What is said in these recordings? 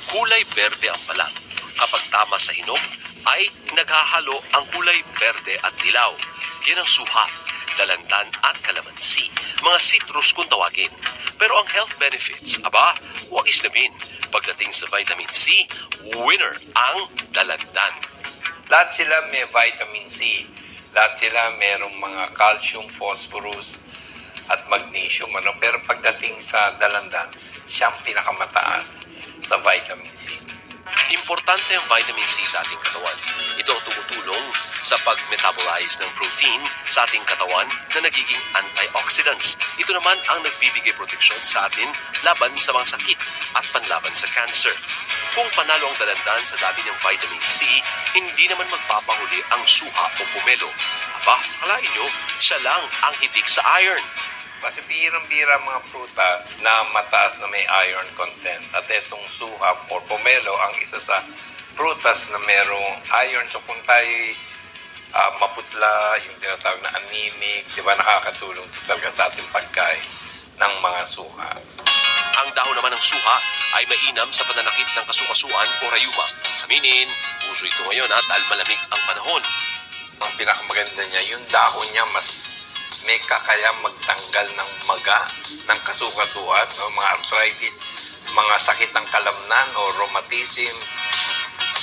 kulay berde ang balat. Kapag tama sa hinog, ay naghahalo ang kulay berde at dilaw. Yan ang suha, dalandan at kalamansi. Mga citrus kung tawagin. Pero ang health benefits, aba, huwag isnabin. Pagdating sa vitamin C, winner ang dalandan. Lahat sila may vitamin C. Lahat sila merong mga calcium, phosphorus, at magnesium. Pero pagdating sa dalandan, siyang pinakamataas sa vitamin C. Importante ang vitamin C sa ating katawan. Ito ang tumutulong sa pag-metabolize ng protein sa ating katawan na nagiging antioxidants. Ito naman ang nagbibigay proteksyon sa atin laban sa mga sakit at panlaban sa cancer. Kung panalo ang dalandan sa dami ng vitamin C, hindi naman magpapahuli ang suha o pomelo. Aba, akalain nyo, siya lang ang hitik sa iron. Kasi bihirang-bihira mga prutas na mataas na may iron content. At itong suha or pomelo ang isa sa prutas na merong iron. So kung tayo maputla, yung tinatawag na anemic, di ba nakakatulong talaga sa ating pagkain ng mga suha. Ang dahon naman ng suha ay mainam sa pananakit ng kasukasuan o rayuma. Aminin, uso ito ngayon dahil malamig ang panahon. Ang pinakamaganda niya, yung dahon niya mas may kakayang magtanggal ng maga, ng kasukasuan, no? Mga arthritis, mga sakit ng kalamnan o rheumatism.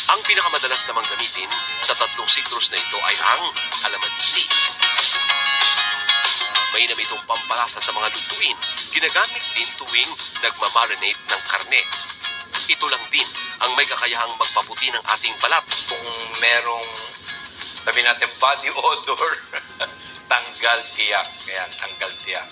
Ang pinakamadalas namang gamitin sa tatlong citrus na ito ay ang kalamansi. Mainam itong pampalasa sa mga lutuin. Ginagamit din tuwing nagmamarinate ng karne. Ito lang din ang may kakayahang magpaputi ng ating balat. Kung merong, sabi natin, body odor, tanggal tiyak. Kaya tanggal tiyak.